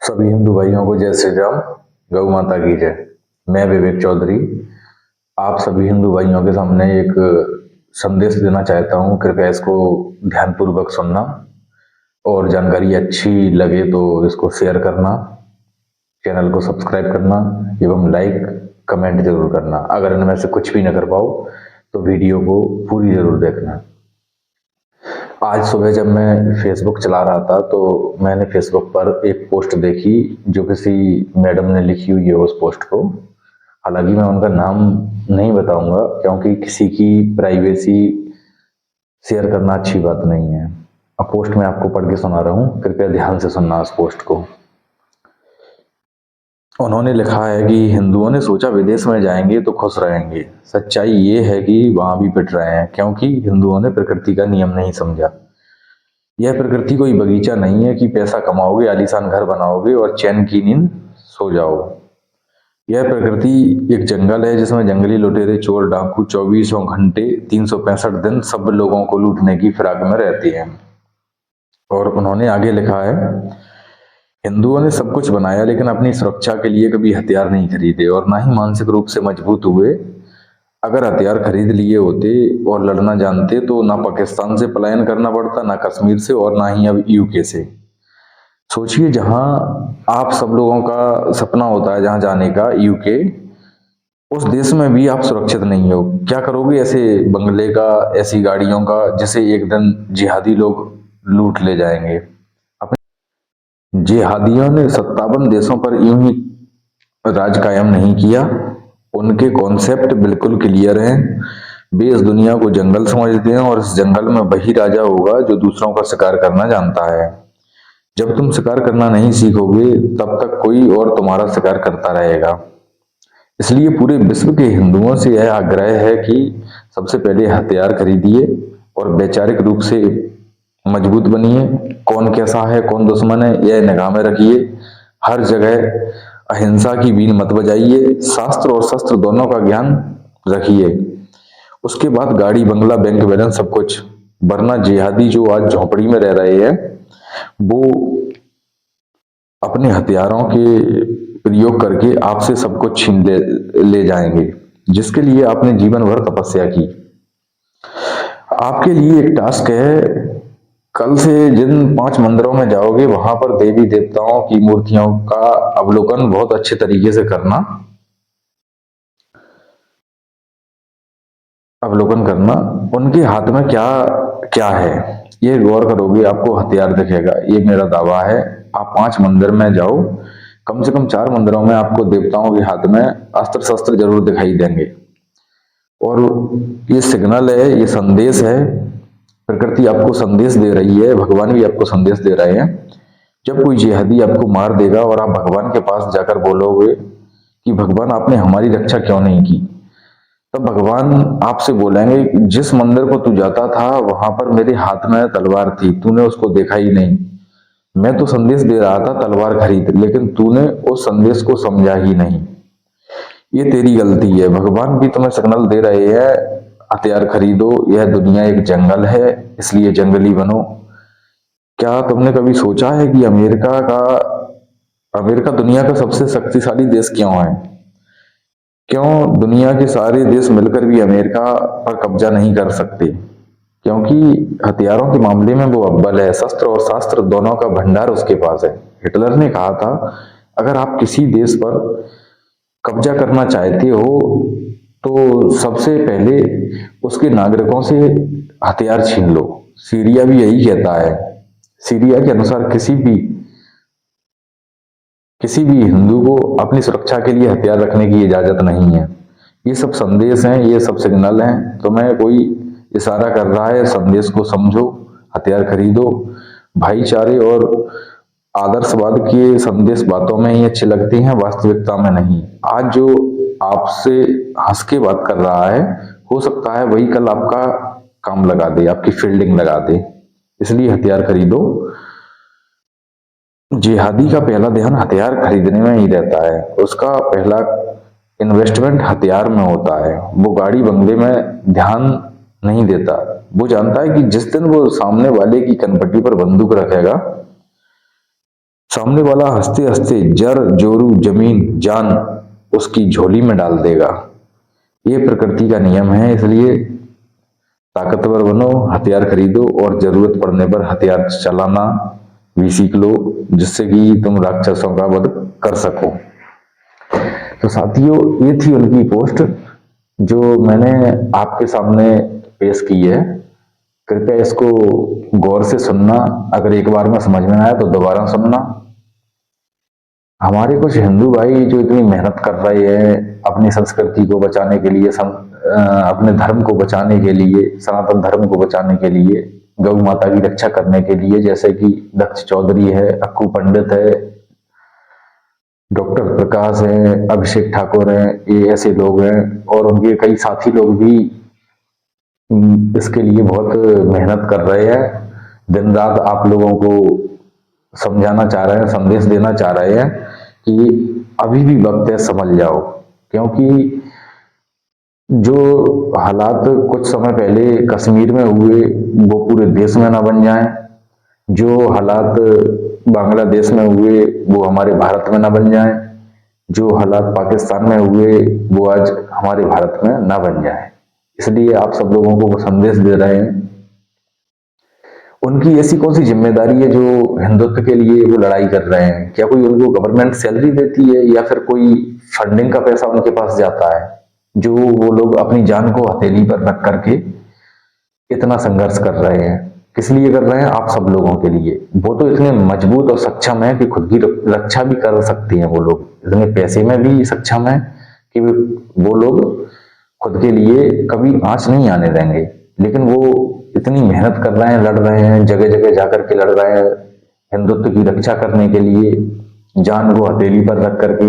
सभी हिंदू भाइयों को जय श्री राम। गौ माता की जय। मैं विवेक चौधरी आप सभी हिंदू भाइयों के सामने एक संदेश देना चाहता हूं। कृपया इसको ध्यानपूर्वक सुनना और जानकारी अच्छी लगे तो इसको शेयर करना, चैनल को सब्सक्राइब करना एवं लाइक कमेंट जरूर करना। अगर इनमें से कुछ भी न कर पाओ तो वीडियो को पूरी जरूर देखना। आज सुबह जब मैं फेसबुक चला रहा था तो मैंने फेसबुक पर एक पोस्ट देखी जो किसी मैडम ने लिखी हुई है उस पोस्ट को। हालांकि मैं उनका नाम नहीं बताऊंगा क्योंकि किसी की प्राइवेसी शेयर करना अच्छी बात नहीं है। अब पोस्ट में आपको पढ़ के सुना रहा हूं, कृपया ध्यान से सुनना उस पोस्ट को। उन्होंने लिखा है कि हिंदुओं ने सोचा विदेश में जाएंगे तो खुश रहेंगे। सच्चाई ये है कि वहां भी पिट रहे हैं क्योंकि हिंदुओं ने प्रकृति का नियम नहीं समझा। यह प्रकृति कोई बगीचा नहीं है कि पैसा कमाओगे, आलीशान घर बनाओगे और चैन की नींद सो जाओ। यह प्रकृति एक जंगल है जिसमें जंगली लुटेरे, चोर, डाकू 24 घंटे 365 दिन सब लोगों को लूटने की फिराक में रहते हैं। और उन्होंने आगे लिखा है, हिंदुओं ने सब कुछ बनाया लेकिन अपनी सुरक्षा के लिए कभी हथियार नहीं खरीदे और ना ही मानसिक रूप से मजबूत हुए। अगर हथियार खरीद लिए होते और लड़ना जानते तो ना पाकिस्तान से पलायन करना पड़ता, ना कश्मीर से और ना ही अब यूके से। सोचिए, जहां आप सब लोगों का सपना होता है जहां जाने का, यूके, उस देश में भी आप सुरक्षित नहीं हो। क्या करोगे ऐसे बंगले का, ऐसी गाड़ियों का जिसे एक दिन जिहादी लोग लूट ले जाएंगे। अपने जिहादियों ने 57 देशों पर यूं ही राज कायम नहीं किया। उनके कॉन्सेप्ट बिल्कुल क्लियर हैं। वे इस दुनिया को जंगल समझते हैं और इस जंगल में वही राजा होगा जो दूसरों का शिकार करना जानता है। जब तुम शिकार करना नहीं सीखोगे तब तक कोई और तुम्हारा शिकार करता रहेगा। इसलिए पूरे विश्व के हिंदुओं से यह आग्रह है कि सबसे पहले हथियार खरीदिए और वैचारिक रूप से मजबूत बनिए। कौन कैसा है, कौन दुश्मन है, यह निगाह में रखिए। हर जगह अहिंसा की बीन मत बजाइए। शास्त्र और शस्त्र दोनों का ज्ञान रखिए। उसके बाद गाड़ी, बंगला, बैंक बैलेंस सब कुछ। वरना जिहादी जो आज झोपड़ी में रह रहे हैं वो अपने हथियारों के प्रयोग करके आपसे सब कुछ छीन ले जाएंगे, जिसके लिए आपने जीवन भर तपस्या की। आपके लिए एक टास्क है, कल से जिन 5 मंदिरों में जाओगे वहां पर देवी देवताओं की मूर्तियों का अवलोकन बहुत अच्छे तरीके से करना। उनके हाथ में क्या क्या है ये गौर करोगे, आपको हथियार दिखेगा। ये मेरा दावा है। आप 5 मंदिर में जाओ, कम से कम 4 मंदिरों में आपको देवताओं के हाथ में अस्त्र शस्त्र जरूर दिखाई देंगे। और ये सिग्नल है, ये संदेश है। प्रकृति आपको संदेश दे रही है, भगवान भी आपको संदेश दे रहे हैं। जब कोई जिहादी आपको मार देगा और आप भगवान के पास जाकर बोलोगे कि भगवान आपने हमारी रक्षा क्यों नहीं की, तब भगवान आपसे बोलेंगे, जिस मंदिर को तू जाता था वहां पर मेरे हाथ में तलवार थी, तूने उसको देखा ही नहीं। मैं तो संदेश दे रहा था तलवार खरीद, लेकिन तूने उस संदेश को समझा ही नहीं। ये तेरी गलती है। भगवान भी तुम्हें सिग्नल दे रहे हैं, हथियार खरीदो। यह दुनिया एक जंगल है, इसलिए जंगली बनो। क्या तुमने कभी सोचा है कि अमेरिका दुनिया का सबसे शक्तिशाली देश क्यों है? क्यों दुनिया के सारे देश मिलकर भी अमेरिका पर कब्जा नहीं कर सकते? क्योंकि हथियारों के मामले में वो अव्वल है। शस्त्र और शास्त्र दोनों का भंडार उसके पास है। हिटलर ने कहा था, अगर आप किसी देश पर कब्जा करना चाहते हो तो सबसे पहले उसके नागरिकों से हथियार छीन लो। सीरिया भी यही कहता है। सीरिया के अनुसार किसी भी हिंदू को अपनी सुरक्षा के लिए हथियार रखने की इजाजत नहीं है। ये सब संदेश हैं, ये सब सिग्नल हैं। तुम्हें कोई इशारा कर रहा है, संदेश को समझो, हथियार खरीदो। भाईचारे और आदर्शवाद के संदेश बातों में ही अच्छे लगते हैं, वास्तविकता में नहीं। आज जो आपसे हंस के बात कर रहा है, हो सकता है वही कल आपका काम लगा दे, आपकी फील्डिंग लगा दे। इसलिए हथियार खरीदो। जिहादी का पहला ध्यान हथियार खरीदने में ही रहता है। उसका पहला इन्वेस्टमेंट हथियार में होता है। वो गाड़ी बंगले में ध्यान नहीं देता। वो जानता है कि जिस दिन वो सामने वाले की कनपट्टी पर बंदूक रखेगा, सामने वाला हंसते हंसते जर जोरू जमीन जान उसकी झोली में डाल देगा। ये प्रकृति का नियम है, इसलिए ताकतवर बनो, हथियार खरीदो और जरूरत पड़ने पर हथियार चलाना भी सीख लो, जिससे कि तुम राक्षसों का वध कर सको। तो साथियों, ये थी उनकी पोस्ट जो मैंने आपके सामने पेश की है। कृपया इसको गौर से सुनना, अगर एक बार में समझ में आया तो दोबारा सुनना। हमारे कुछ हिंदू भाई जो इतनी मेहनत कर रहे हैं अपनी संस्कृति को बचाने के लिए, अपने धर्म को बचाने के लिए, सनातन धर्म को बचाने के लिए, गौ माता की रक्षा करने के लिए, जैसे कि दक्ष चौधरी है, अक्कू पंडित है, डॉक्टर प्रकाश है, अभिषेक ठाकुर है, ये ऐसे लोग हैं और उनके कई साथी लोग भी इसके लिए बहुत मेहनत कर रहे हैं। दिन रात आप लोगों को समझाना चाह रहे हैं, संदेश देना चाह रहे हैं कि अभी भी वक्त है, समझ जाओ। क्योंकि जो हालात कुछ समय पहले कश्मीर में हुए वो पूरे देश में ना बन जाएं, जो हालात बांग्लादेश में हुए वो हमारे भारत में ना बन जाएं, जो हालात पाकिस्तान में हुए वो आज हमारे भारत में ना बन जाएं। इसलिए आप सब लोगों को वो संदेश दे रहे हैं। उनकी ऐसी कौन सी जिम्मेदारी है जो हिंदुत्व के लिए वो लड़ाई कर रहे हैं? क्या कोई उनको गवर्नमेंट सैलरी देती है या फिर कोई फंडिंग का पैसा उनके पास जाता है जो वो लोग अपनी जान को हथेली पर रख करके इतना संघर्ष कर रहे हैं? किस लिए कर रहे हैं? आप सब लोगों के लिए। वो तो इतने मजबूत और सक्षम है कि खुद की रक्षा भी कर सकती हैं। वो लोग इतने पैसे में भी सक्षम है कि वो लोग खुद के लिए कभी आंच नहीं आने देंगे। लेकिन वो इतनी मेहनत कर रहे हैं, लड़ रहे हैं, जगह जगह जाकर के लड़ रहे हैं हिंदुत्व की रक्षा करने के लिए, जान को हथेली पर रख करके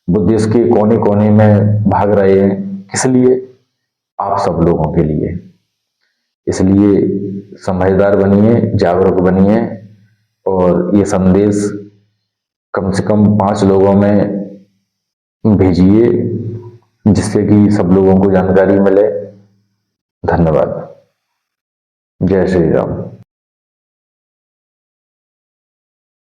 वो देश के कोने कोने में भाग रहे हैं। किस लिए? आप सब लोगों के लिए। इसलिए समझदार बनिए, जागरूक बनिए और ये संदेश कम से कम 5 लोगों में भेजिए, जिससे कि सब लोगों को जानकारी मिले। धन्यवाद। जय श्री राम।